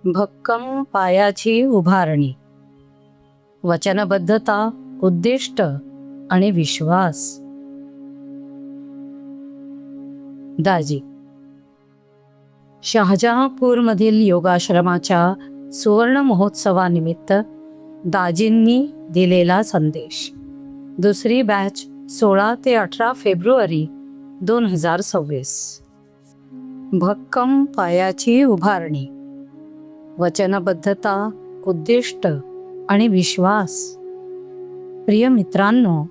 भक्कम पायाची उभारणी. वचनबद्धता, उद्दिष्ट आणि विश्वास. दाजी. शहाजहांपूरमधील योगाश्रमाच्या सुवर्ण महोत्सवानिमित्त दाजींनी दिलेला संदेश. दुसरी बॅच 16 ते 18 फेब्रुवारी 2026. भक्कम पायाची उभारणी. वचनबद्धता, उद्दिष्ट आणि विश्वास. प्रिय मित्रांनो,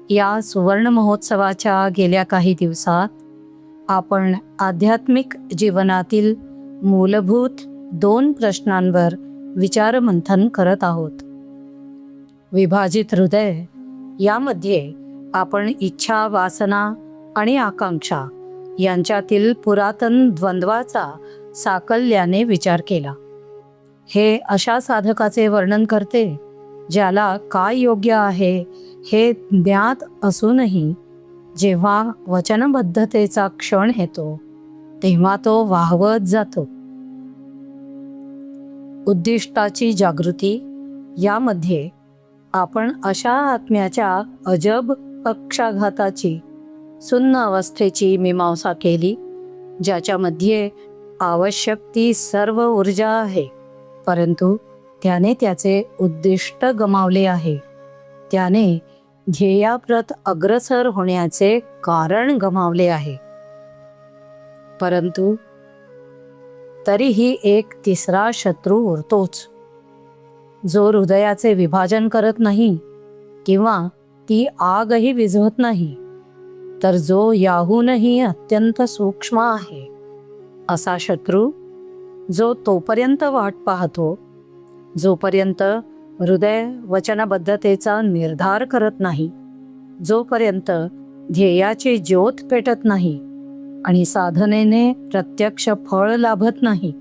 या सुवर्ण महोत्सवाच्या गेल्या काही दिवसात आपण आध्यात्मिक जीवनातील मूलभूत 2 प्रश्नांवर विचारमंथन करत आहोत. विभाजित हृदय यामध्ये आपण इच्छा, वासना आणि आकांक्षा यांच्यातील पुरातन द्वंद्वाचा साकल्याने विचार केला. हे अशा साधकाचे वर्णन करते ज्याला काय योग्य आहे हे ज्ञात असूनही जेव्हा वचनबद्धतेचा क्षण येतो तेव्हा तो वाहवत जातो. उद्दिष्टाची जागृती यामध्ये आपण अशा आत्म्याच्या अजब पक्षाघाताची, सुन्न अवस्थेची मीमांसा केली ज्याच्यामध्ये आवश्यक ती सर्व ऊर्जा आहे, परंतु त्याने त्याचे उद्दिष्ट गमावले आहे. त्याने ध्येयाप्रत अग्रसर होण्याचे कारण गमावले आहे. परंतु तरीही एक तिसरा शत्रू उरतोच, जो हृदयाचे विभाजन करत नाही किंवा ती आगही विझवत नाही, तर जो याहूनही अत्यंत सूक्ष्म आहे. असा शत्रू जो तोपर्यंत वाट पाहतो जोपर्यंत हृदय वचनबद्धतेचा निर्धार करत नाही, जोपर्यंत ध्येयाची ज्योत पेटत नाही आणि साधनेने प्रत्यक्ष फळ लाभत नाही.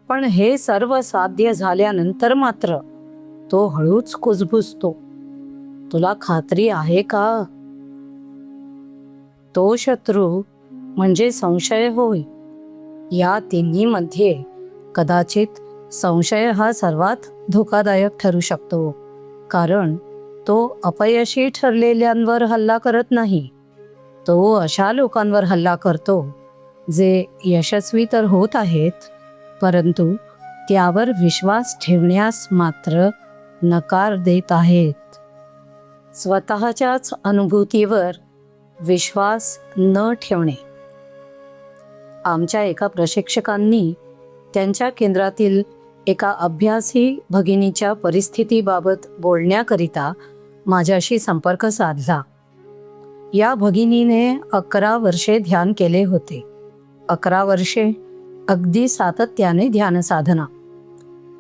पण हे सर्व साध्य झाल्यानंतर मात्र तो हळूच कुजबुजतो. तुला खात्री आहे का? तो शत्रू म्हणजे संशय होय. या तिन्हीमध्ये कदाचित संशय हा सर्वात धोकादायक ठरू शकतो, कारण तो अपयशी ठरलेल्यांवर हल्ला करत नाही. तो अशा लोकांवर हल्ला करतो जे यशस्वी तर होत आहेत, परंतु त्यावर विश्वास ठेवण्यास मात्र नकार देत आहेत. स्वतःच्याच अनुभूतीवर विश्वास न ठेवणे. आमच्या एका प्रशिक्षकांनी त्यांच्या केंद्रातील एका अभ्यासी भगिनीच्या परिस्थितीबाबत बोलण्याकरिता माझ्याशी संपर्क साधला. या भगिनीने 11 वर्षे ध्यान केले होते. 11 वर्षे अगदी सातत्याने ध्यान साधना.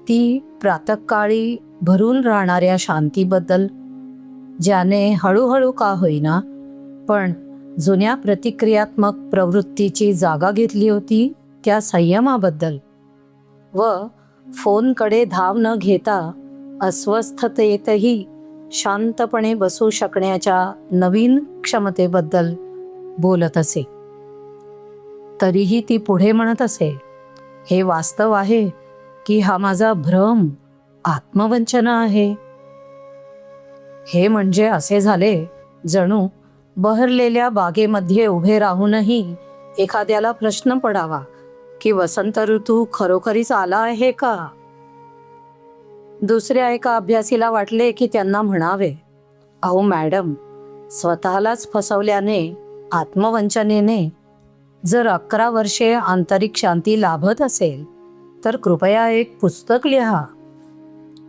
ती प्रातःकाळी भरून राहणाऱ्या शांतीबद्दल, ज्याने हळूहळू का होईना पण जुन्या प्रतिक्रियात्मक प्रवृत्तीची जागा घेतली होती त्या संयमाबद्दल, व फोनकडे धाव न घेता अस्वस्थतेतही शांतपणे बसू शकण्याच्या नवीन क्षमतेबद्दल बोलत असे. तरीही ती पुढे म्हणत असे, हे वास्तव आहे की हा माझा भ्रम, आत्मवंचना आहे? हे म्हणजे असे झाले जणू बहरलेल्या बागेमध्ये उभे राहूनही एखाद्याला प्रश्न पडावा की वसंत ऋतू खरोखरीच आला आहे का? दुसऱ्या एका अभ्यासीला वाटले की त्यांना म्हणावे, अहो मॅडम, स्वतःलाच फसवल्याने, आत्मवंचनेने जर 11 वर्षे आंतरिक शांती लाभत असेल तर कृपया एक पुस्तक लिहा.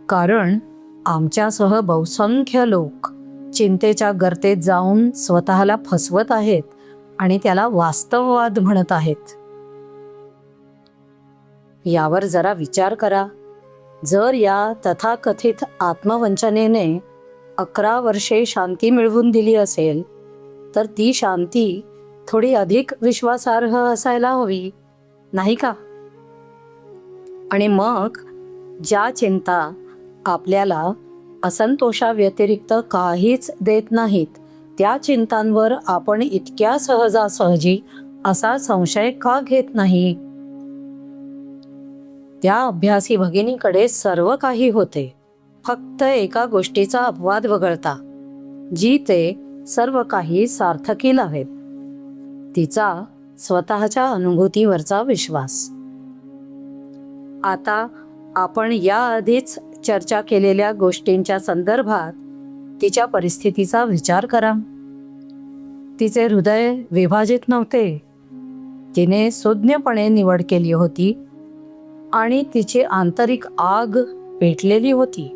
कारण आमच्यासह बहुसंख्य लोक चिंतेच्या गर्तेत जाऊन स्वतःला फसवत आहेत आणि त्याला वास्तववाद म्हणत आहेत. यावर जरा विचार करा. जर या तथाकथित आत्मवंचनेने 11 वर्षे शांती मिळवून दिली असेल तर ती शांती थोडी अधिक विश्वासार्ह असायला हवी, नाही का? आणि मग ज्या चिंता आपल्याला असंतोषाव्यतिरिक्त काहीच देत नाहीत, त्या चिंतांवर आपण इतक्या सहजासहजी असा संशय का घेत नाही? त्या अभ्यासी भगिनीकडे सर्व काही होते, फक्त एका गोष्टीचा अपवाद वगळता, जी ते सर्व काही सार्थकी लावेल, तिचा स्वतःच्या अनुभूतीवरचा विश्वास. आता आपण याआधीच चर्चा केलेल्या गोष्टींच्या संदर्भात तिच्या परिस्थितीचा विचार करा. तिचे हृदय विभाजित नव्हते. तिने सुज्ञपणे निवड केली होती आणि तिची आंतरिक आग पेटलेली होती.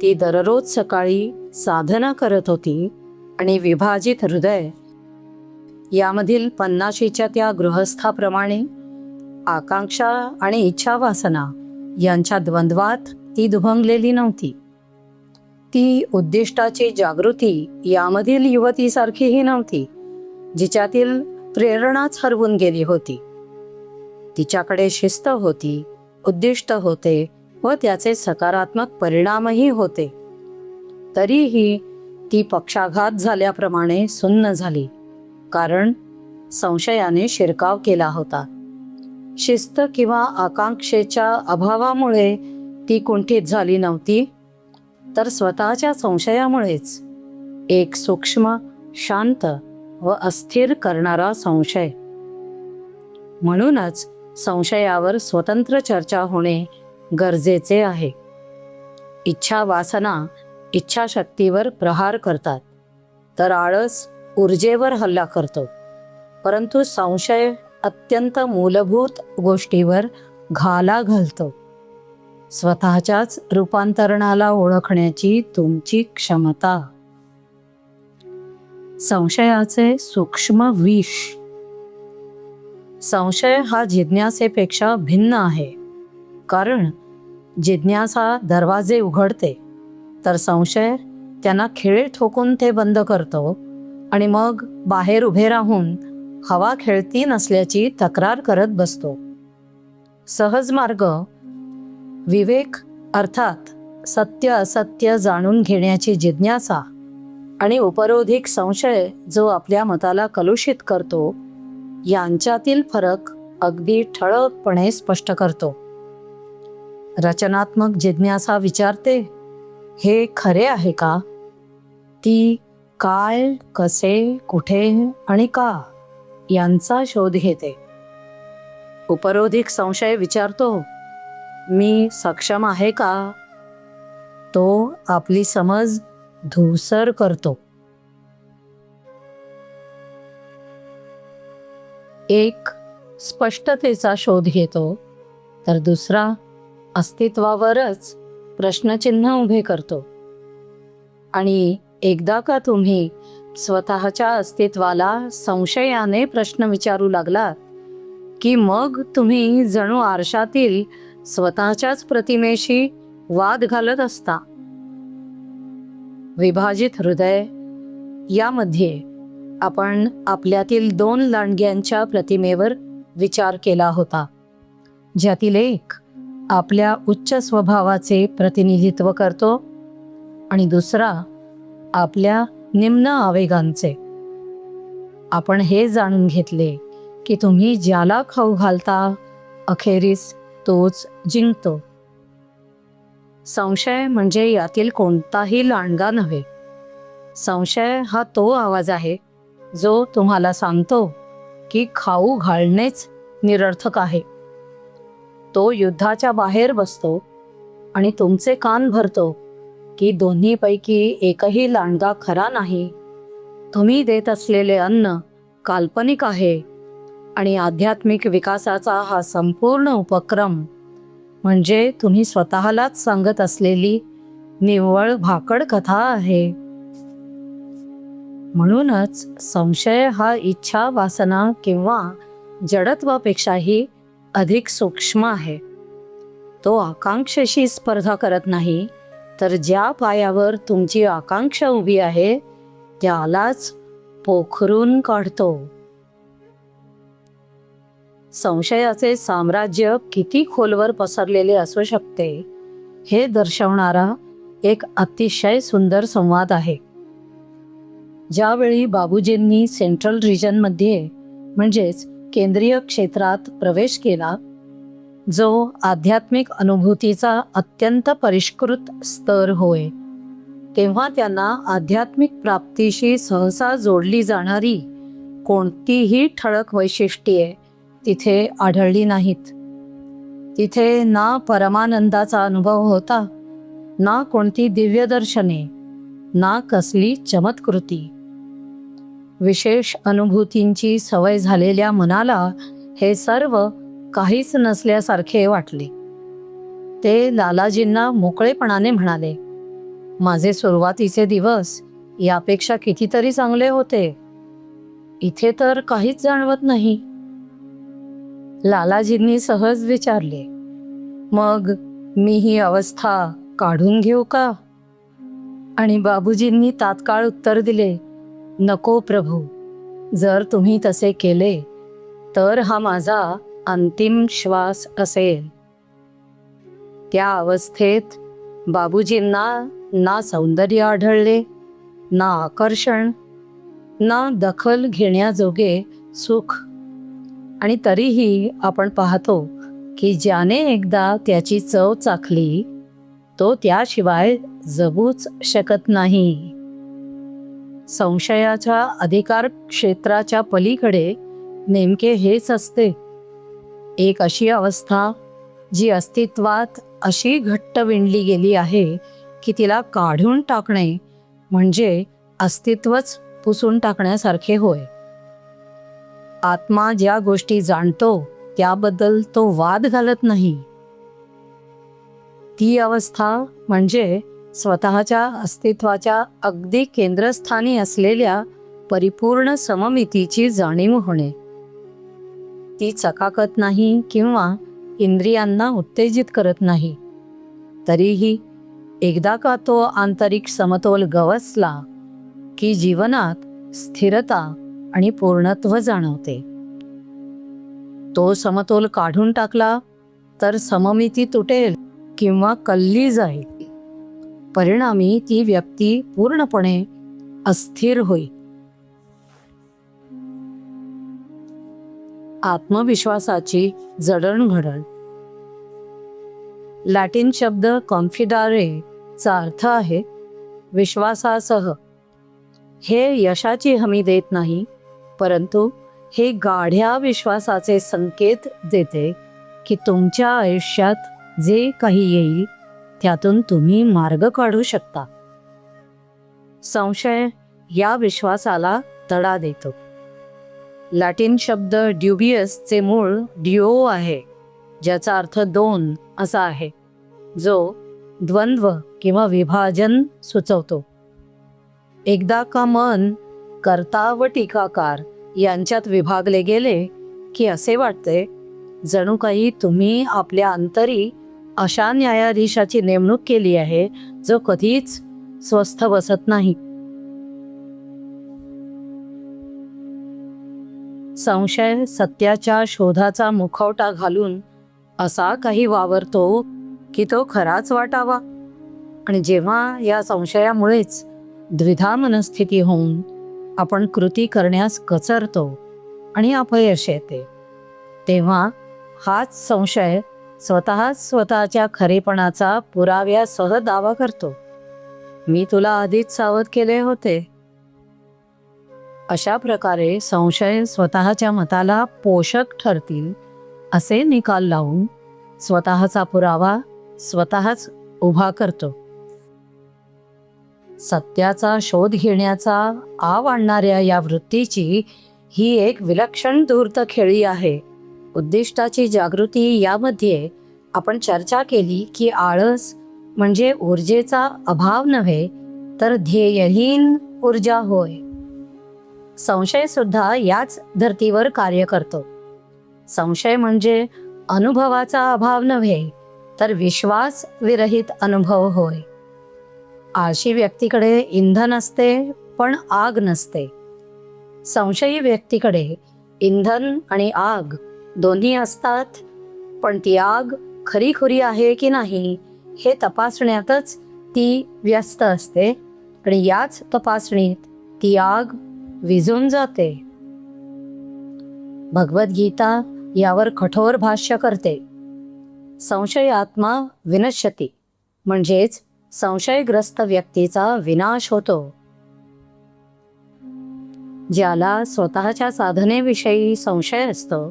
ती दररोज सकाळी साधना करत होती आणि विभाजित हृदय यामधील 50च्या त्या गृहस्थाप्रमाणे आकांक्षा आणि इच्छा वासना यांच्या द्वंद्वात ती दुभंगलेली नव्हती. ती उद्दिष्टाची जागृती यामधील युवतीसारखीही नव्हती, जिच्यातील प्रेरणाच हरवून गेली होती. तिच्याकडे शिस्त होती, उद्दिष्ट होते व त्याचे सकारात्मक परिणामही होते. तरीही ती पक्षाघात झाल्याप्रमाणे सुन्न झाली, कारण संशयाने शिरकाव केला होता. शिस्त किंवा आकांक्षेच्या अभावामुळे ती कुंठित झाली नव्हती, तर स्वतःच्या संशयामुळेच. एक सूक्ष्म, शांत व अस्थिर करणारा संशय. म्हणूनच संशयावर स्वतंत्र चर्चा होणे गरजेचे आहे. इच्छा वासना इच्छाशक्तीवर प्रहार करतात, तर आळस ऊर्जेवर हल्ला करतो. परंतु संशय अत्यंत मूलभूत गोष्टीवर घाला घालतो. स्वतःच्याच रूपांतरणाला ओळखण्याची तुमची क्षमता. संशयाचे सूक्ष्म विष. संशय हा जिज्ञासेपेक्षा भिन्न आहे, कारण जिज्ञासा दरवाजे उघडते, तर संशय त्यांना खिळे ठोकून ते बंद करतो आणि मग बाहेर उभे राहून हवा खेळती नसल्याची तक्रार करत बसतो. सहज मार्ग विवेक, अर्थात सत्य असत्य जाणून घेण्याची जिज्ञासा, आणि उपरोधिक संशय जो आपल्या मताला कलुषित करतो, यांच्यातील फरक अगदी ठळकपणे स्पष्ट करतो. रचनात्मक जिज्ञासा विचारते, हे खरे आहे का? ती काय, कसे, कुठे आणि का यांचा शोध घेते. उपरोधिक संशय विचारतो, मी सक्षम आहे का? तो आपली समज धूसर करतो. एक स्पष्टतेचा शोध घेतो, तर दुसरा अस्तित्वावरच प्रश्नचिन्ह उभे करतो. आणि एकदा का तुम्ही स्वतःच्या अस्तित्वाला संशयाने प्रश्न विचारू लागलात, की मग तुम्ही जणू आरशातील स्वतःच्याच प्रतिमेशी वाद घालत असता. विभाजित हृदय यामध्ये आपण आपल्यातील 2 लांडग्यांच्या प्रतिमेवर विचार केला होता, ज्यातील एक आपल्या उच्च स्वभावाचे प्रतिनिधित्व करतो आणि दुसरा आपल्या निम्न आवेगांचे. आपण हे जाणून घेतले की तुम्ही ज्याला खाऊ घालता, अखेरीस तोच जिंकतो. संशय म्हणजे यातील कोणताही लांडगा नव्हे. संशय हा तो आवाज आहे जो तुम्हाला सांगतो की खाऊ घालणेच निरर्थक आहे. तो युद्धाच्या बाहेर बसतो आणि तुमचे कान भरतो की दोन्हीपैकी एकही लांडगा खरा नाही. तुम्ही देत असलेले अन्न काल्पनिक आहे आणि आध्यात्मिक विकासाचा हा संपूर्ण उपक्रम म्हणजे तुम्ही स्वतःलाच सांगत असलेली निव्वळ भाकड कथा आहे. म्हणूनच संशय हा इच्छा वासना किंवा जडत्वापेक्षाही अधिक सूक्ष्म आहे. तो आकांक्षेशी स्पर्धा करत नाही, तर ज्या पायावर तुमची आकांक्षा उभी आहे त्यालाच पोखरून काढतो. संशयाचे साम्राज्य किती खोलवर पसरलेले असू शकते हे दर्शवणारा एक अतिशय सुंदर संवाद आहे. ज्यावेळी बाबूजींनी सेंट्रल रिजनमध्ये म्हणजेच केंद्रीय क्षेत्रात प्रवेश केला, जो आध्यात्मिक अनुभूतीचा अत्यंत परिष्कृत स्तर होय, तेव्हा त्यांना आध्यात्मिक प्राप्तीशी सहसा जोडली जाणारी कोणतीही ठळक वैशिष्ट्ये तिथे आढळली नाहीत. तिथे ना परमानंदाचा अनुभव होता, ना कोणती दिव्यदर्शने, ना कसली चमत्कृती. विशेष अनुभूतींची सवय झालेल्या मनाला हे सर्व काहीच नसल्यासारखे वाटले. ते लालाजींना मोकळेपणाने म्हणाले, माझे सुरुवातीचे दिवस यापेक्षा कितीतरी चांगले होते. इथे तर काहीच जाणवत नाही. लालाजींनी सहज विचारले, मग मी ही अवस्था काढून घेऊ का? आणि बाबूजींनी तात्काळ उत्तर दिले, नको प्रभू, जर तुम्ही तसे केले तर हा माझा अंतिम श्वास असेल. त्या अवस्थेत बाबूजींना ना सौंदर्य आढळले, ना आकर्षण, ना दखल घेण्याजोगे सुख. आणि तरीही आपण पाहतो की ज्याने एकदा त्याची चव चाखली तो त्याशिवाय जगूच शकत नाही. संशयाच्या अधिकार क्षेत्राच्या पलीकडे नेमके हेच असते. एक अशी अवस्था जी अस्तित्वात अशी घट्ट विणली गेली आहे की तिला काढून टाकणे म्हणजे अस्तित्वच पुसून टाकण्यासारखे होय. आत्मा ज्या गोष्टी जाणतो त्याबद्दल तो वाद घालत नाही. ती अवस्था म्हणजे स्वतःच्या अस्तित्वाच्या अगदी केंद्रस्थानी असलेल्या परिपूर्ण सममितीची जाणीव होणे. ती चकाकत नाही किंवा इंद्रियांना उत्तेजित करत नाही. तरीही एकदा का तो आंतरिक समतोल गवसला की जीवनात स्थिरता आणि पूर्णत्व जाणवते. तो समतोल काढून टाकला तर सममिती तुटेल किंवा कलली जाईल. परिणामी ती व्यक्ती पूर्णपणे अस्थिर होईल. आत्मविश्वासाची जडणघडण. लॅटिन शब्द कॉन्फिडारे चा अर्थ आहे विश्वासासह. हे यशाची हमी देत नाही, परंतु हे गाढ्या विश्वासाचे संकेत देते की तुमच्या आयुष्यात जे काही येईल त्यातून तुम्ही मार्ग काढू शकता. संशय या विश्वासाला तडा देतो. लॅटिन शब्द ड्युबियसचे मूळ ड्युओ आहे, ज्याचा अर्थ दोन असा आहे, जो द्वंद्व किंवा विभाजन सुचवतो. एकदा का मन कर्ता व टीकाकार यांच्यात विभागले गेले की असे वाटते जणू काही तुम्ही आपल्या अंतरी अशा न्यायाधीशाची नेमणूक केली आहे जो कधीच स्वस्थ बसत नाही. संशय सत्याच्या शोधाचा मुखवटा घालून असा काही वावरतो की तो खराच वाटावा. आणि जेव्हा या संशयामुळेच द्विधा मनस्थिती होऊन आपण कृती करण्यास कचरतो आणि अपयश येते, तेव्हा हाच संशय स्वतःच्या खरेपणाचा पुराव्यासह दावा करतो, मी तुला आधीच सावध केले होते. अशा प्रकारे संशय स्वतःच्या मताला पोषक ठरतील असे निकाल लावून स्वतःचा पुरावा स्वतःच उभा करतो. सत्याचा शोध घेण्याचा आव आणणाऱ्या या वृत्तीची ही एक विलक्षण धूर्त खेळी आहे. उद्दिष्टाची जागृती यामध्ये आपण चर्चा केली की आळस म्हणजे ऊर्जेचा अभाव नव्हे तर ध्येयहीन ऊर्जा होय. संशय सुद्धा याच धर्तीवर कार्य करतो. संशय म्हणजे अनुभवाचा अभाव नव्हे तर विश्वास विरहित अनुभव होय. आळशी व्यक्तीकडे इंधन असते पण आग नसते. संशयी व्यक्तीकडे इंधन आणि आग दोन्ही असतात, पण ती आग खरीखुरी आहे की नाही हे तपासण्यातच ती व्यस्त असते आणि याच तपासणीत ती आग विझून जाते. भगवद्गीता यावर कठोर भाष्य करते. संशयात्मा विनश्यती म्हणजेच संशयग्रस्त व्यक्तीचा विनाश होतो. ज्याला स्वतःच्या साधनेविषयी संशय असतो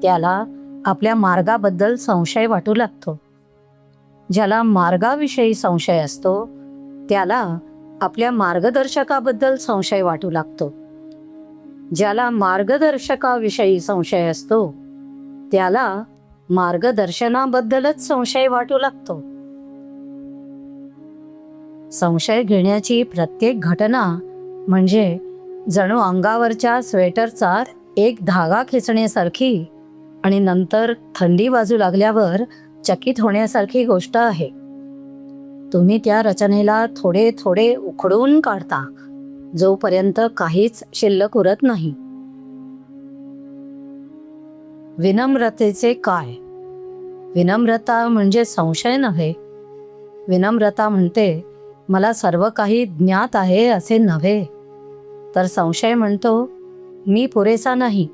त्याला आपल्या मार्गाबद्दल संशय वाटू लागतो. ज्याला मार्गाविषयी संशय असतो त्याला आपल्या मार्गदर्शकाबद्दल संशय वाटू लागतो. ज्याला मार्गदर्शकाविषयी संशय असतो त्याला मार्गदर्शनाबद्दलच संशय वाटू लागतो. संशय घेण्याची प्रत्येक घटना म्हणजे जणू अंगावरच्या स्वेटरचा एक धागा खेचण्यासारखी आणि नंतर थंडी वाजू लागल्यावर चकित होण्यासारखी गोष्ट आहे. तुम्ही त्या रचनेला थोडे थोडे उखडून काढता जोपर्यंत काहीच शिल्लक उरत नाही. विनम्रतेचे काय? विनम्रता म्हणजे संशय नव्हे. विनम्रता म्हणते मला सर्व काही ज्ञात आहे असे नव्हे, तर संशय म्हणतो मी पुरेसा नाही.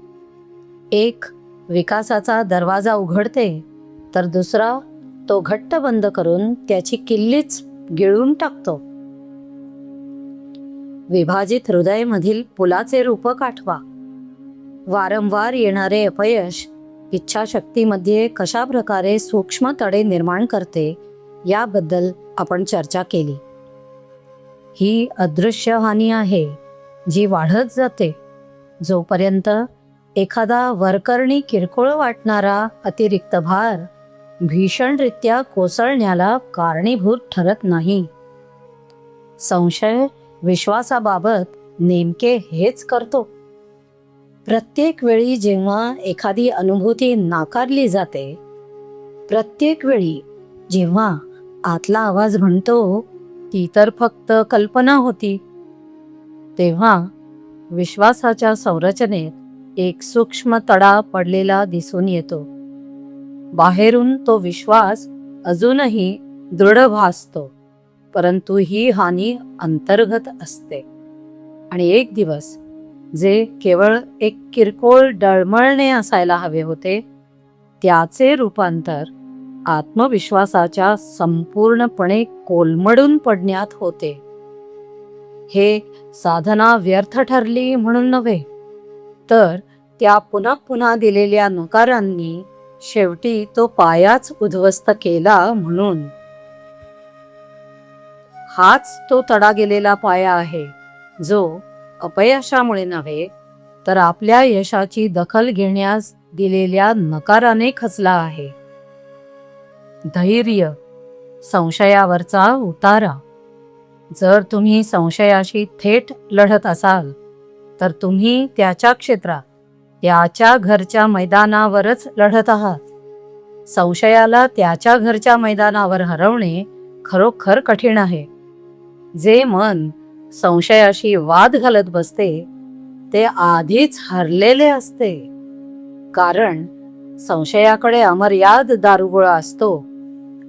एक विकासाचा दरवाजा उघडते तर दुसरा तो घट्ट बंद करून त्याची किल्लीच गिळून टाकतो. विभाजित हृदयमधील पुलाचे रूपक आठवा. वारंवार येणारे अपयश इच्छाशक्तीमध्ये कशा प्रकारे सूक्ष्म तडे निर्माण करते याबद्दल आपण चर्चा केली. ही अदृश्य हानी आहे जी वाढत जाते जोपर्यंत एखादा वरकरणी किरकोळ वाटणारा अतिरिक्त भार भीषणरित्या कोसळण्याला कारणीभूत ठरत नाही. संशय विश्वासाबाबत नेमके हेच करतो. प्रत्येक वेळी जेव्हा एखादी अनुभूती नाकारली जाते, प्रत्येक वेळी जेव्हा आतला आवाज म्हणतो ती तर फक्त कल्पना होती, तेव्हा विश्वासाच्या संरचनेत एक सूक्ष्म तडा पडलेला दिसून येतो. बाहेरून तो विश्वास अजूनही दृढ भासतो, परंतु ही हानी अंतर्गत असते आणि एक दिवस जे केवळ एक किरकोळ डळमळणे असायला हवे होते त्याचे रूपांतर आत्मविश्वासाच्या संपूर्णपणे कोलमडून पडण्यात होते. हे साधना व्यर्थ ठरली म्हणून नव्हे, तर त्या पुन्हा पुन्हा दिलेल्या नकारांनी शेवटी तो पायाच उद्ध्वस्त केला म्हणून. हाच तो तडा गेलेला पाया आहे जो अपयशामुळे नव्हे तर आपल्या यशाची दखल घेण्यास दिलेल्या नकाराने खचला आहे. धैर्य, संशयावरचा उतारा. जर तुम्ही संशयाशी थेट लढत असाल तर तुम्ही त्याच्या क्षेत्रात, त्याच्या घरच्या मैदानावरच लढत आहात. संशयाला त्याच्या घरच्या मैदानावर हरवणे खरोखर कठीण आहे. जे मन संशयाशी वाद घालत बसते ते आधीच हरलेले असते, कारण संशयाकडे अमर्याद दारुगोळा असतो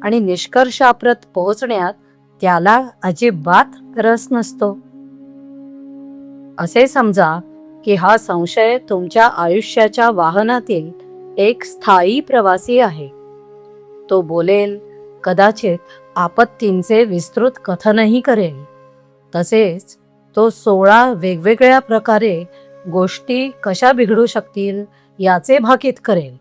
आणि निष्कर्षाप्रत पोहोचण्यात त्याला अजिबात रस नसतो. असे समजा की हा संशय तुमच्या आयुष्याच्या वाहनातील एक स्थायी प्रवासी आहे. तो बोलेल, कदाचित आपत्तींचे विस्तृत कथनही करेल. तसेच तो 16 वेगवेगळ्या प्रकारे गोष्टी कशा बिघडू शकतील याचे भाकीत करेल,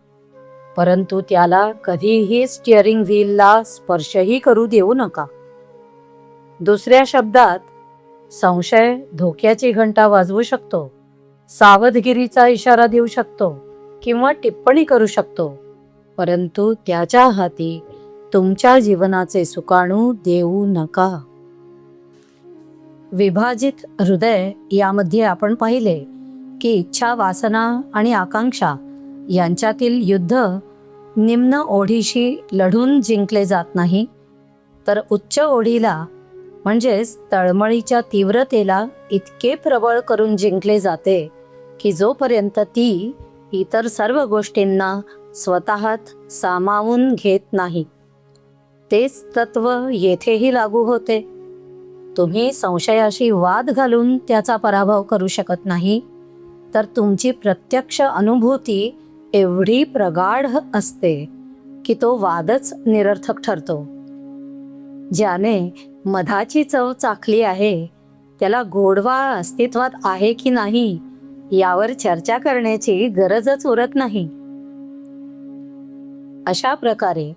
परंतु त्याला कधीही स्टिअरिंग व्हीलला स्पर्शही करू देऊ नका. दुसऱ्या शब्दात, संशय धोक्याची घंटा वाजवू शकतो, सावधगिरीचा इशारा देऊ शकतो किंवा टिप्पणी करू शकतो, परंतु त्याच्या हाती तुमच्या जीवनाचे सुकाणू देऊ नका. विभाजित हृदय यामध्ये आपण पाहिले की इच्छा, वासना आणि आकांक्षा यांच्यातील युद्ध निम्न ओढीशी लढून जिंकले जात नाही, तर उच्च ओढीला म्हणजेच तळमळीच्या तीव्रतेला इतके प्रबळ करून जिंकले जाते की जोपर्यंत ती इतर सर्व गोष्टींना स्वतःत सामावून घेत नाही. तेच तत्व येथेही लागू होते. तुम्ही संशयाशी वाद घालून त्याचा पराभव करू शकत नाही, तर तुमची प्रत्यक्ष अनुभूती एवढी प्रगाढ असते की तो वादच निरर्थक ठरतो. ज्याने मधाची चव चाखली आहे त्याला गोडवा अस्तित्वात आहे की नाही यावर चर्चा करण्याची गरजच उरत नाही. अशा प्रकारे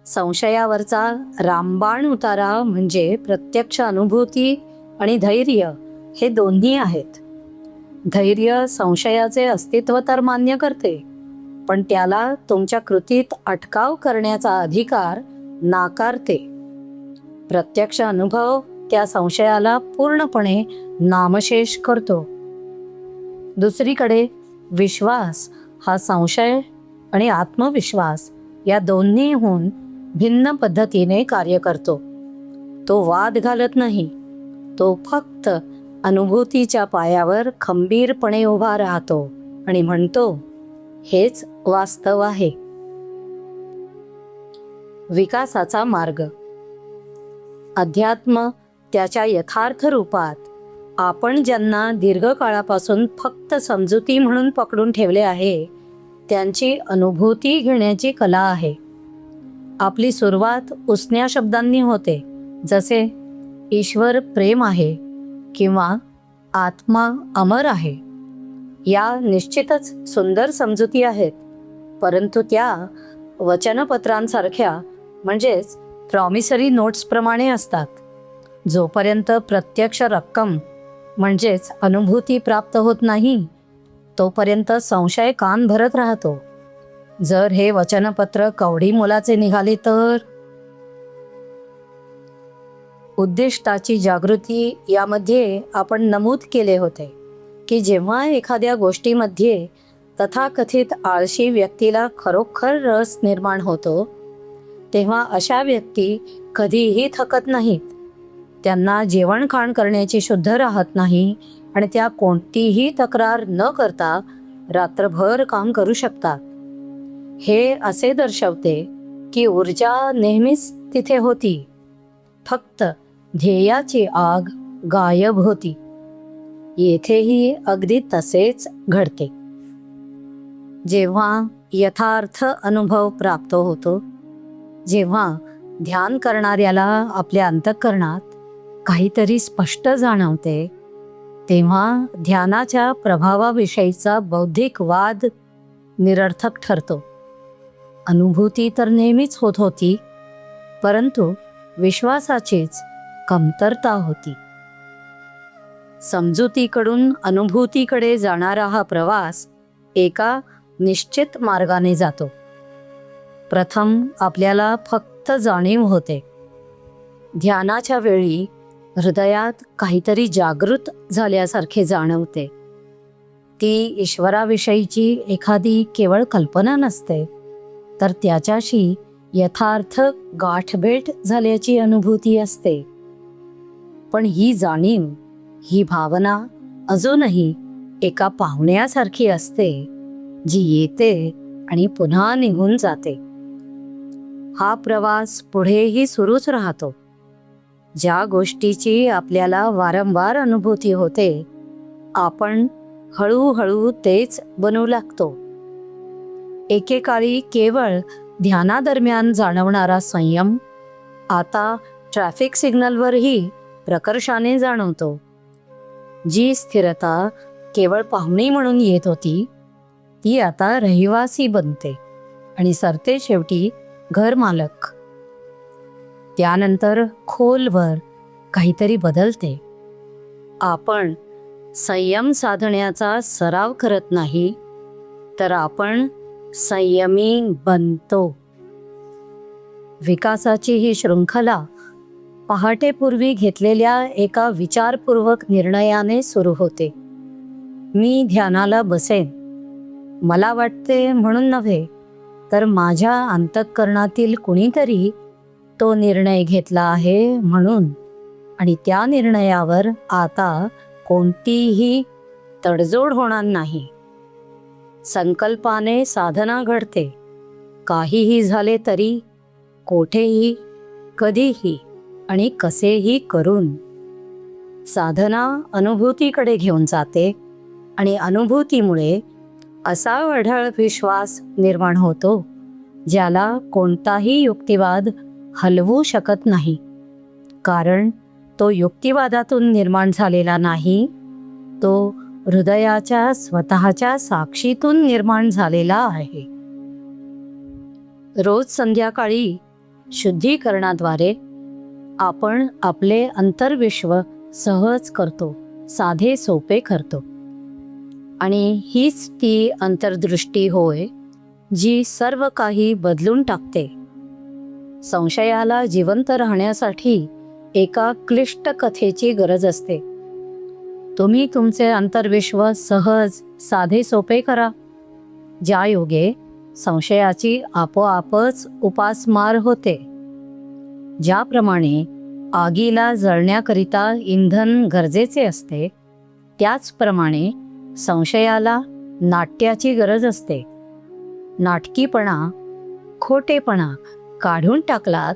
संशयावरचा रामबाण उतारा म्हणजे प्रत्यक्ष अनुभूती आणि धैर्य हे दोन्ही आहेत. धैर्य संशयाचे अस्तित्व तर मान्य करते, पण त्याला तुमच्या कृतीत अटकाव करण्याचा अधिकार नाकारते. प्रत्यक्ष अनुभव त्या संशयाला पूर्णपणे नामशेष करतो. दुसरीकडे विश्वास हा संशय आणि आत्मविश्वास या दोन्हीहून भिन्न पद्धतीने कार्य करतो. तो वाद घालत नाही, तो फक्त अनुभूतीच्या पायावर खंबीरपणे उभा राहतो आणि म्हणतो, हेच वास्तव आहे. विकासाचा मार्ग. अध्यात्म त्याच्या यथार्थ रूपात आपण ज्यांना दीर्घकाळापासून फक्त समजुती म्हणून पकडून ठेवले आहे त्यांची अनुभूती घेण्याची कला आहे. आपली सुरुवात उसन्या शब्दांनी होते, जसे ईश्वर प्रेम आहे किंवा आत्मा अमर आहे. या निश्चितच सुंदर समजुती आहेत, परंतु त्या वचनपत्रांसारख्या म्हणजेच प्रॉमिसरी नोट्सप्रमाणे असतात. जोपर्यंत प्रत्यक्ष रक्कम म्हणजेच अनुभूती प्राप्त होत नाही तोपर्यंत संशय कान भरत राहतो. जर हे वचनपत्र कवडी मोलाचे निघाले तर? उद्दिष्टाची जागृती यामध्ये आपण नमूद केले होते की जेव्हा एखाद्या गोष्टीमध्ये तथाकथित आळशी व्यक्तीला खरोखर रस निर्माण होतो तेव्हा अशा व्यक्ती कधीही थकत नाहीत. त्यांना जेवणखाण करण्याची शुद्ध राहत नाही आणि त्या कोणतीही तक्रार न करता रात्रभर काम करू शकतात. हे असे दर्शवते की ऊर्जा नेहमीच तिथे होती, फक्त ध्येयाची आग गायब होती. येथेही अगदी तसेच घडते. जेव्हा यथार्थ अनुभव प्राप्त होतो, जेव्हा ध्यान करणाऱ्याला आपल्या अंतःकरणात काहीतरी स्पष्ट जाणवते, तेव्हा ध्यानाच्या प्रभावाविषयीचा बौद्धिक वाद निरर्थक ठरतो. अनुभूती तर नेहमीच होत होती, परंतु विश्वासाचीच कमतरता होती. समजुतीकडून अनुभूतीकडे जाणारा हा प्रवास एका निश्चित मार्गाने जातो. प्रथम आपल्याला फक्त जाणीव होते. ध्यानाच्या वेळी हृदयात काहीतरी जागृत झाल्यासारखे जाणवते. ती ईश्वराविषयीची एखादी केवळ कल्पना नसते, तर त्याच्याशी यथार्थ गाठभेट झाल्याची अनुभूती असते. पण ही जाणीव, ही भावना अजूनही एका पाहुण्यासारखी असते, जी येते आणि पुन्हा निघून जाते. हा प्रवास पुढेही सुरूच राहतो. ज्या गोष्टीची आपल्याला वारंवार अनुभूती होते, आपण हळूहळू तेच बनू लागतो. एकेकाळी केवळ ध्यानादरम्यान जाणवणारा संयम आता ट्रॅफिक सिग्नलवरही प्रकर्षाने जाणवतो. जी स्थिरता केवळ पाहुणी म्हणून येत होती, ती आता रहिवासी बनते आणि सरते शेवटी घरमालक. त्यानंतर खोलवर काहीतरी बदलते. आपण संयम साधण्याचा सराव करत नाही, तर आपण संयमी बनतो. विकासाची ही शृंखला पहाटेपूर्वी घेतलेल्या एका विचारपूर्वक निर्णयाने सुरू होते. मी ध्यानाला बसेन, मला वाटते म्हणून नव्हे, तर माझ्या अंतःकरणातील कुणीतरी तो निर्णय घेतला आहे म्हणून, आणि त्या निर्णयावर आता कोणतीही तडजोड होणार नाही. संकल्पाने साधना घडते. काहीही झाले तरी, कोठेही, कधीही आणि कसेही करून. साधना अनुभूतीकडे घेऊन जाते आणि अनुभूतीमुळे असा अढळ विश्वास निर्माण होतो ज्याला कोणताही युक्तिवाद हलवू शकत नाही, कारण तो युक्तिवादातून निर्माण झालेला नाही, तो हृदयाच्या स्वतःच्या साक्षीतून निर्माण झालेला आहे. रोज संध्याकाळी शुद्धीकरणाद्वारे आपण आपले अंतर्विश्व सहज करतो, साधे सोपे करतो. आणि हीच ती अंतर्दृष्टी होय जी सर्व काही बदलून टाकते. संशयाला जिवंत राहण्यासाठी एका क्लिष्ट कथेची गरज असते. तुम्ही तुमचे अंतर्विश्व सहज साधे सोपे करा, ज्या योगे संशयाची आपोआपच उपासमार होते. ज्याप्रमाणे आगीला जळण्याकरिता इंधन गरजेचे असते, त्याचप्रमाणे संशयाला नाट्याची गरज असते. नाटकीपणा, खोटेपणा काढून टाकलात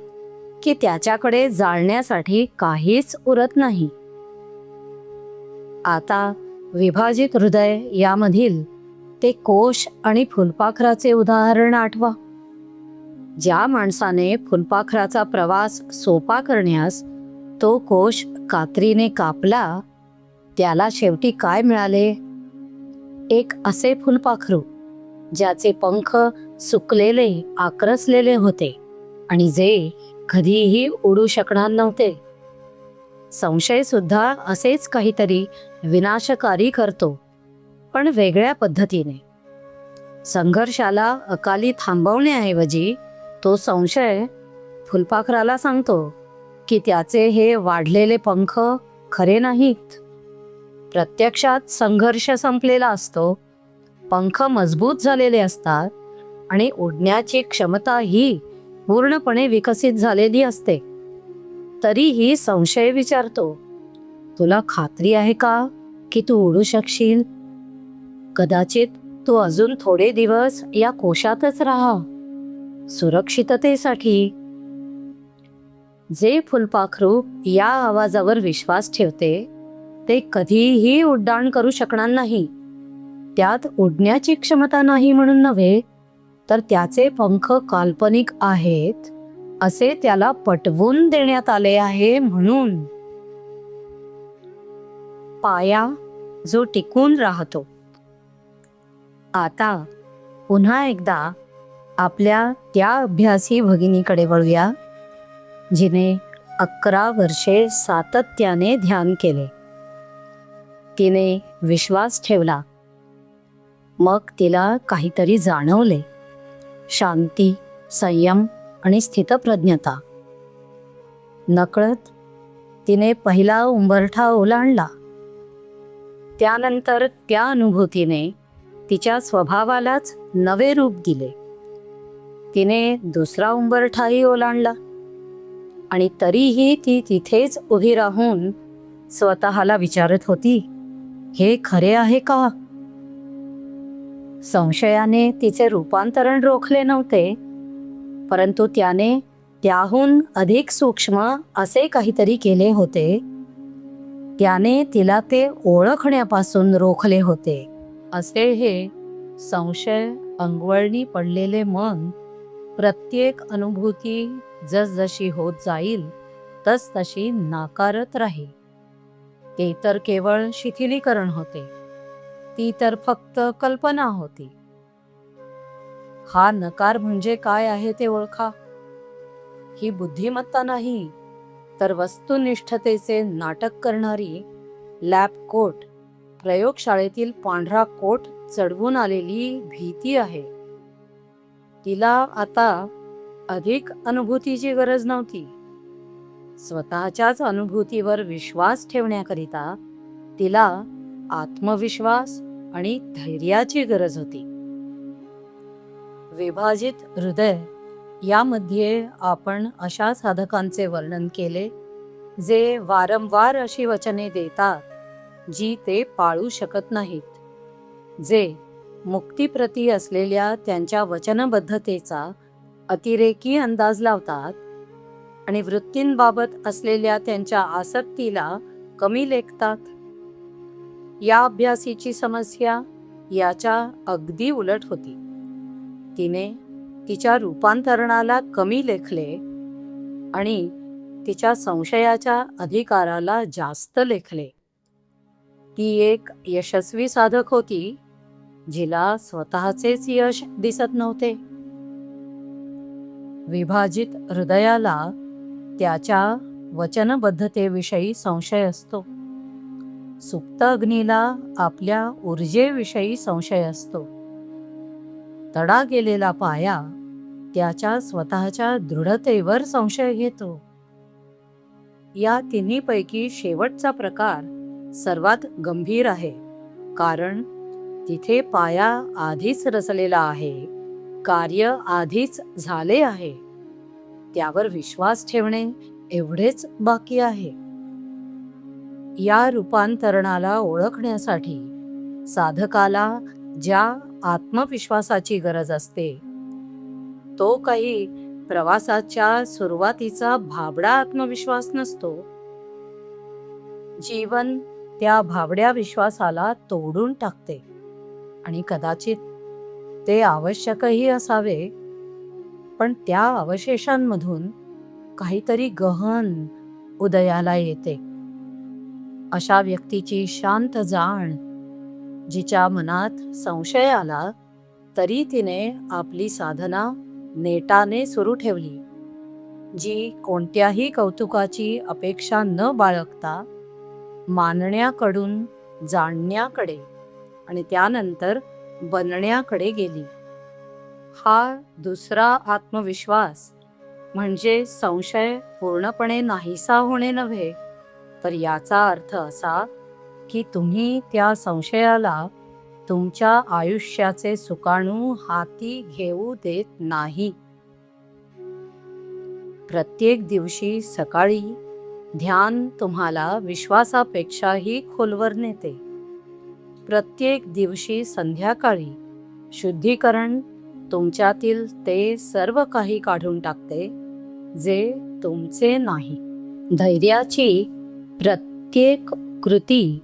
की त्याच्याकडे जाळण्यासाठी काहीच उरत नाही. आता विभाजित हृदय यामधील ते कोश आणि फुलपाखराचे उदाहरण आठवा. ज्या माणसाने फुलपाखराचा प्रवास सोपा करण्यास तो कोश कात्रीने कापला, त्याला शेवटी काय मिळाले? एक असे फुलपाखरू ज्याचे पंख सुकलेले, आक्रसलेले होते आणि जे कधीही उडू शकणार नव्हते. संशय सुद्धा असेच काहीतरी विनाशकारी करतो, पण वेगळ्या पद्धतीने. संघर्षाला अकाली थांबवण्याऐवजी तो संशय फुलपाखराला सांगतो की त्याचे हे वाढलेले पंख खरे नाहीत. प्रत्यक्षात संघर्ष संपलेला असतो, पंख मजबूत झालेले असतात आणि उडण्याची क्षमता ही पूर्णपणे विकसित झालेली असते. तरीही संशय विचारतो, तुला खात्री आहे का की तू उडू शकशील? कदाचित तू अजून थोडे दिवस या कोशातच राहा, सुरक्षिततेसाठी. जे फुलपाखरू या आवाजावर विश्वास ठेवते ते कधीही उड्डाण करू शकणार नाही. त्यात उडण्याची क्षमता नाही म्हणून नव्हे, तर त्याचे पंख काल्पनिक आहेत असे त्याला पटवून देण्यात आले आहे म्हणून. पाया जो टिकून राहतो. आता पुन्हा एकदा आपल्या त्या अभ्यासी भगिनीकडे वळूया जिने 11 वर्षे सातत्याने ध्यान केले. तिने विश्वास ठेवला, मग तिला काहीतरी जाणवले. शांती, संयम आणि स्थितप्रज्ञता. नकळत तिने पहिला उंबरठा ओलांडला. त्यानंतर त्या अनुभूतीने तिच्या स्वभावालाच नवे रूप दिले. तिने दुसरा उंबरठाही ओलांडला आणि तरीही ती तिथेच उभी राहून स्वतःला विचारत होती, हे खरे आहे का? संशयाने तिचे रूपांतरण रोखले नव्हते, परंतु त्याने त्याहून अधिक सूक्ष्म असे काहीतरी केले होते. त्याने तिला ते ओळखण्यापासून रोखले होते. असे हे संशय अंगवळणी पडलेले मन प्रत्येक अनुभूती जसजशी होत जाईल तसतशी नाकारत राहील. ते तर केवळ शिथिलीकरण होते, ती तर फक्त कल्पना होती. हा नकार म्हणजे काय आहे ते ओळखा. ही बुद्धिमत्ता नाही, तर वस्तुनिष्ठतेचे नाटक करणारी लॅब कोट, प्रयोगशाळेतील पांढरा कोट चढवून आलेली भीती आहे. तिला आता अधिक अनुभूतीची गरज नव्हती. स्वतःच्याच अनुभूतीवर विश्वास ठेवण्याकरिता तिला आत्मविश्वास आणि धैर्याची गरज होती. विभाजित हृदय यामध्ये आपण अशा साधकांचे वर्णन केले जे वारंवार अशी वचने देतात जी ते पाळू शकत नाहीत, जे मुक्तीप्रती असलेल्या त्यांच्या वचनबद्धतेचा अतिरेकी अंदाज लावतात आणि वृत्तींबाबत असलेल्या त्यांच्या आसक्तीला कमी लेखतात. या अभ्यासीची समस्या याच्या अगदी उलट होती. तिने तिच्या रूपांतरणाला कमी लेखले आणि तिच्या संशयाच्या अधिकाराला जास्त लेखले. ती एक यशस्वी साधक होती, जिला स्वतःचेच यश दिसत नव्हते. विभाजित हृदयाला त्याच्या वचनबद्धतेविषयी संशय असतो. सुप्त अग्नीला आपल्या ऊर्जेविषयी संशय असतो. तडा गेलेला पाया त्याच्या स्वतःच्या दृढतेवर संशय घेतो. या तिन्हीपैकी शेवटचा प्रकार सर्वात गंभीर आहे, कारण तिथे पाया आधीच रचलेला आहे, कार्य आधीच झाले आहे, त्यावर विश्वास ठेवणे एवढेच बाकी आहे. या रूपांतरणाला ओळखण्यासाठी साधकाला ज्या आत्मविश्वासाची गरज असते, तो काही प्रवासाच्या सुरुवातीचा भाबडा आत्मविश्वास नसतो. जीवन त्या भाबड्या विश्वासाला तोडून टाकते आणि कदाचित ते आवश्यकही असावे, पण त्या अवशेषांमधून काहीतरी गहन उदयाला येते. अशा व्यक्तीची शांत जाण, जिच्या मनात संशय आला तरी तिने आपली साधना नेटाने सुरू ठेवली, जी कोणत्याही कौतुकाची अपेक्षा न बाळगता मानण्याकडून जाणण्याकडे आणि त्यानंतर बनण्याकडे गेली. हा दुसरा आत्मविश्वास म्हणजे संशय पूर्णपणे नाहीसा होणे नव्हे, तर याचा अर्थ असा की तुम्ही त्या संशयाला तुमच्या आयुष्याचे सुकाणू हाती घेऊ देत नाही. प्रत्येक दिवशी सकाळी ध्यान तुम्हाला विश्वासापेक्षाही खोलवर नेते. प्रत्येक दिवशी संध्याकाळी शुद्धीकरण तुमच्यातील ते सर्व काही काढून टाकते जे तुमचे नाही. धैर्याची प्रत्येक कृती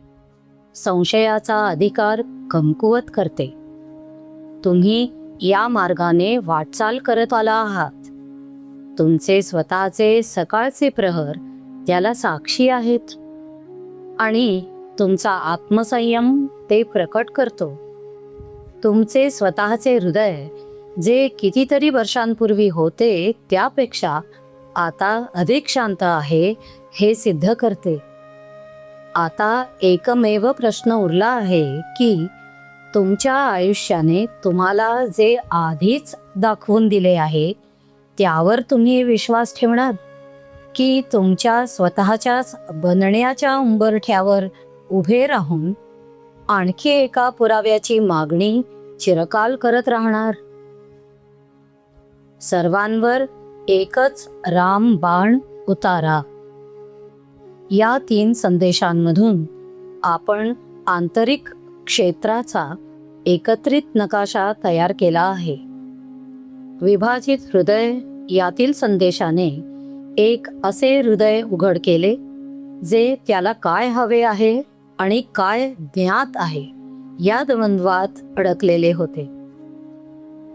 संशयाचा अधिकार कमकुवत करते. तुम्ही या मार्गाने वाटचाल करत आला आहात. तुमचे स्वतःचे सकाळचे प्रहर त्याला साक्षी आहेत आणि तुमचा आत्मसंयम ते प्रकट करतो. तुमचे स्वतःचे हृदय जे कितीतरी वर्षांपूर्वी होते त्यापेक्षा आता अधिक शांत आहे हे सिद्ध करते. आता एकमेव प्रश्न उरला आहे की तुमच्या आयुष्याने तुम्हाला जे आधीच दाखवून दिले आहे त्यावर तुम्ही विश्वास ठेवणार, की तुमच्या स्वतःच्याच बनण्याच्या उंबरठ्यावर उभे राहून आणखी एका पुराव्याची मागणी चिरकाल करत राहणार. सर्वांवर एकच रामबाण उतारा. या 3 संदेशांमधून आपण आंतरिक क्षेत्राचा एकत्रित नकाशा तयार केला आहे. विभाजित हृदय यातील संदेशाने एक असे हृदय उघड केले जे त्याला काय हवे आहे आणि काय ज्ञात आहे या द्वंद्वात अडकलेले होते.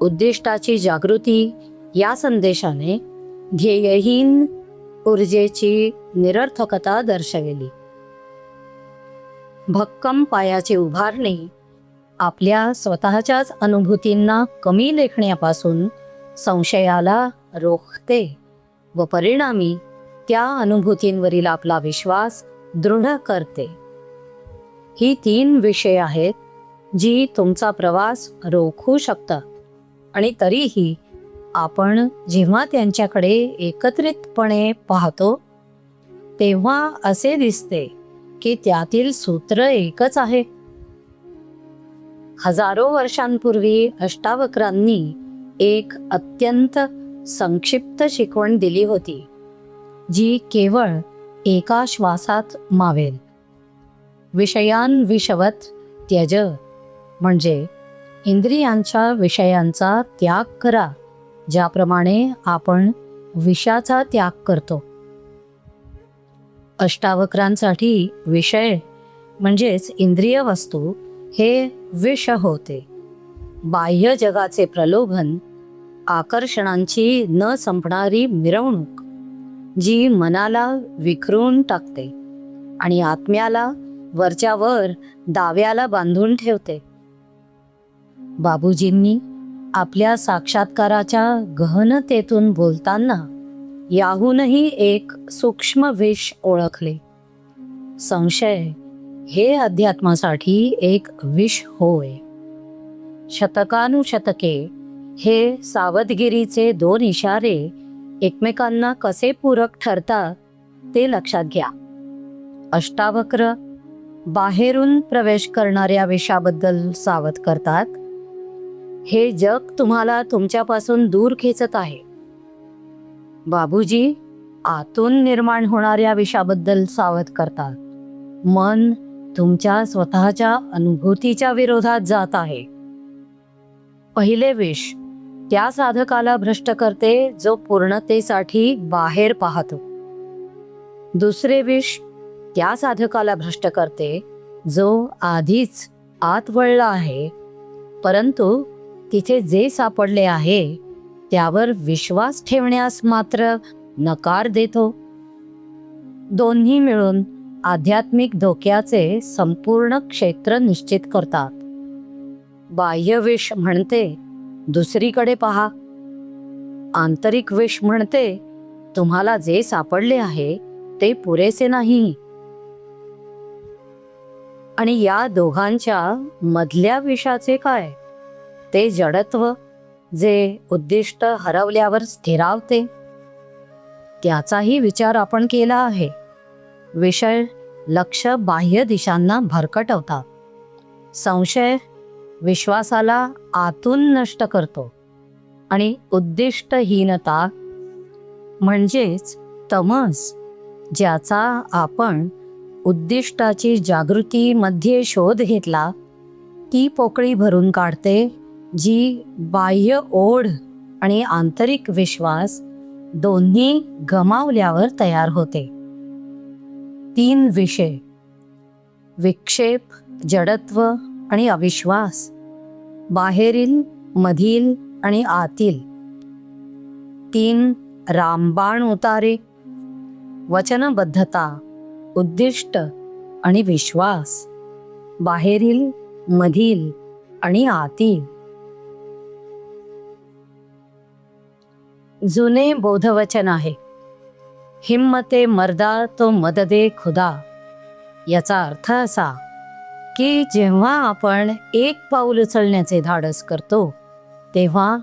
उद्दिष्टाची जागृती या संदेशाने ध्येयहीन ऊर्जेची निरर्थकता दर्शविली. भक्कम पायाची उभारणी आपल्या स्वतःच्याच अनुभूतींना कमी लेखण्यापासून संशयाला रोखते व परिणामी त्या अनुभूतींवरील आपला विश्वास दृढ करते. ही 3 विषय आहेत जी तुमचा प्रवास रोखू शकतात आणि तरीही आपण जेव्हा त्यांच्याकडे एकत्रितपणे पाहतो तेव्हा असे दिसते की त्यातील सूत्र एकच आहे. हजारो वर्षांपूर्वी अष्टावक्रांनी एक अत्यंत संक्षिप्त शिकवण दिली होती जी केवळ एका श्वासात मावेल. विषयान्विषवत त्यज, म्हणजे इंद्रियांच्या विषयांचा त्याग करा ज्याप्रमाणे आपण विषाचा त्याग करतो. अष्टावक्रांसाठी विषय म्हणजेच इंद्रिय वस्तू हे विष होते. बाह्य जगाचे प्रलोभन आकर्षणांची न संपणारी मिरवणूक, जी मनाला विखरून टाकते आणि आत्म्याला वरच्यावर दाव्याला बांधून ठेवते. बाबूजींनी आपल्या साक्षात्काराच्या गहनतेतून बोलताना याहूनही एक सूक्ष्म विष ओळखले. संशय हे अध्यात्मासाठी एक विष होय. शतकानुशतके हे सावधगिरीचे दोन इशारे एकमेकांना कसे पूरक ठरतात ते लक्षात घ्या. अष्टावक्र बाहेरून प्रवेश करणाऱ्या विषाबद्दल सावध करतात. हे जग तुम्हाला तुमच्यापासून दूर खेचत आहे. बाबूजी आतून निर्माण होणाऱ्या विषाबद्दल सावध करतात. मन तुमच्या स्वतःच्या अनुभूतीच्या विरोधात जात आहे. पहिले विष त्या साधकाला भ्रष्ट करते जो पूर्णतेसाठी बाहेर पाहतो. दुसरे विष त्या साधकाला भ्रष्ट करते जो आधीच आत वळला आहे, परंतु तिथे जे सापडले आहे त्यावर विश्वास ठेवण्यास मात्र नकार देतो. दोन्ही मिळून आध्यात्मिक धोक्याचे संपूर्ण क्षेत्र निश्चित करतात. बाह्य विष म्हणते दुसरीकडे पहा. आंतरिक विष म्हणते तुम्हाला जे सापडले आहे ते पुरेसे नाही. आणि या दोघांच्या मधल्या विषाचे काय? ते जडत्व, जे उद्दिष्ट हरवल्यावर स्थिरावते. त्याचाही विचार आपण केला आहे. विषय लक्ष बाह्य दिशांना भरकटवतात. संशय विश्वासाला आतून नष्ट करतो आणि उद्दिष्टहीनता म्हणजेच तमस, ज्याचा आपण उद्दिष्टाची जागृतीमध्ये शोध घेतला, ती पोकळी भरून काढते, जी बाह्य ओढ आणि आंतरिक विश्वास दोन्ही गमावल्यावर तयार होते. तीन विषय: विक्षेप, जडत्व आणि अविश्वास. बाहेरील, मधील आणि आतील. तीन रामबाण उतारे: वचनबद्धता, उद्दिष्ट आणि विश्वास. बाहेरील, मधील आणि आतील. जुने बोधवचन आहे, हिम्मते मर्दा तो मददे खुदा. याचा अर्थ असा की जेव्हा आपण एक पाऊल उचलण्याचे धाडस करतो, तेव्हा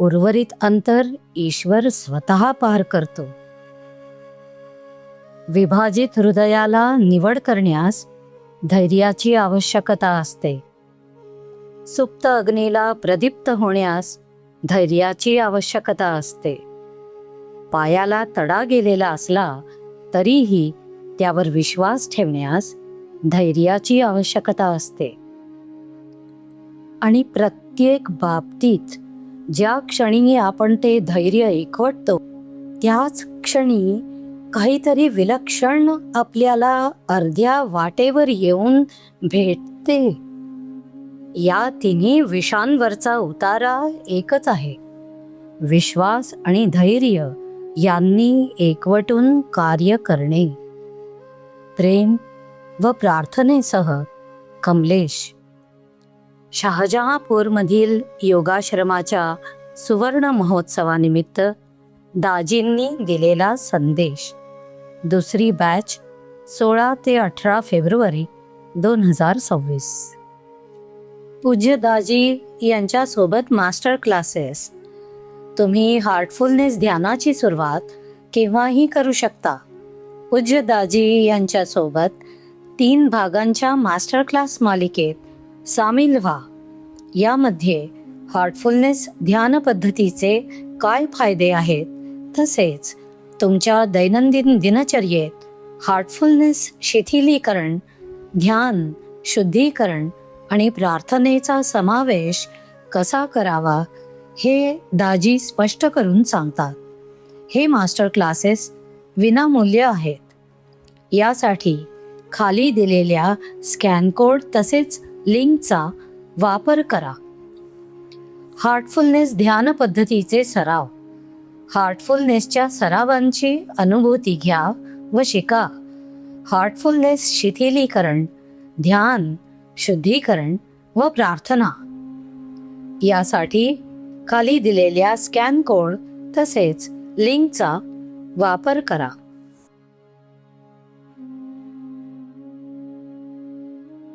उर्वरित अंतर ईश्वर स्वतः पार करतो. विभाजित हृदयाला निवड करण्यास धैर्याची आवश्यकता असते. सुप्त अग्नीला प्रदीप्त होण्यास धैर्याची आवश्यकता असते. पायाला तडा गेलेला असला तरीही त्यावर विश्वास ठेवण्यास धैर्याची आवश्यकता असते. आणि प्रत्येक बाबतीत ज्या क्षणी आपण ते धैर्य एकवटतो, त्याच क्षणी काहीतरी विलक्षण आपल्याला अर्ध्या वाटेवर येऊन भेटते. या तिन्ही विषांवरचा उतारा एकच आहे: विश्वास आणि धैर्य यांनी एकवटून कार्य करणे. प्रेम व प्रार्थनेसह कमलेश. शहाजहांपूरमधील योगाश्रमाच्या सुवर्ण महोत्सवानिमित्त दाजींनी दिलेला संदेश. दुसरी बॅच 16 ते 18 फेब्रुवारी 2026. पूज्य दाजी यांच्यासोबत मास्टर क्लासेस. तुम्ही हार्टफुलनेस ध्यानाची सुरुवात केव्हाही करू शकता. पूज्य दाजी यांच्यासोबत 3 भागांच्या मास्टर क्लास मालिकेत सामील व्हा. यामध्ये हार्टफुलनेस ध्यान पद्धतीचे काय फायदे आहेत, तसेच तुमच्या दैनंदिन दिनचर्येत हार्टफुलनेस शिथिलीकरण, ध्यान, शुद्धीकरण आणि प्रार्थनेचा समावेश कसा करावा हे दाजी स्पष्ट करून सांगतात. हे मास्टर क्लासेस विनामूल्य आहेत. यासाठी खाली दिलेल्या स्कॅन कोड तसेच लिंकचा वापर करा. हार्टफुलनेस ध्यान पद्धतीचे सराव. हार्टफुलनेसच्या सरावांची अनुभूती घ्या व शिका. हार्टफुलनेस शिथिलीकरण, ध्यान, शुद्धीकरण व प्रार्थना यासाठी खाली दिलेल्या स्कॅन कोड तसेच लिंकचा वापर करा.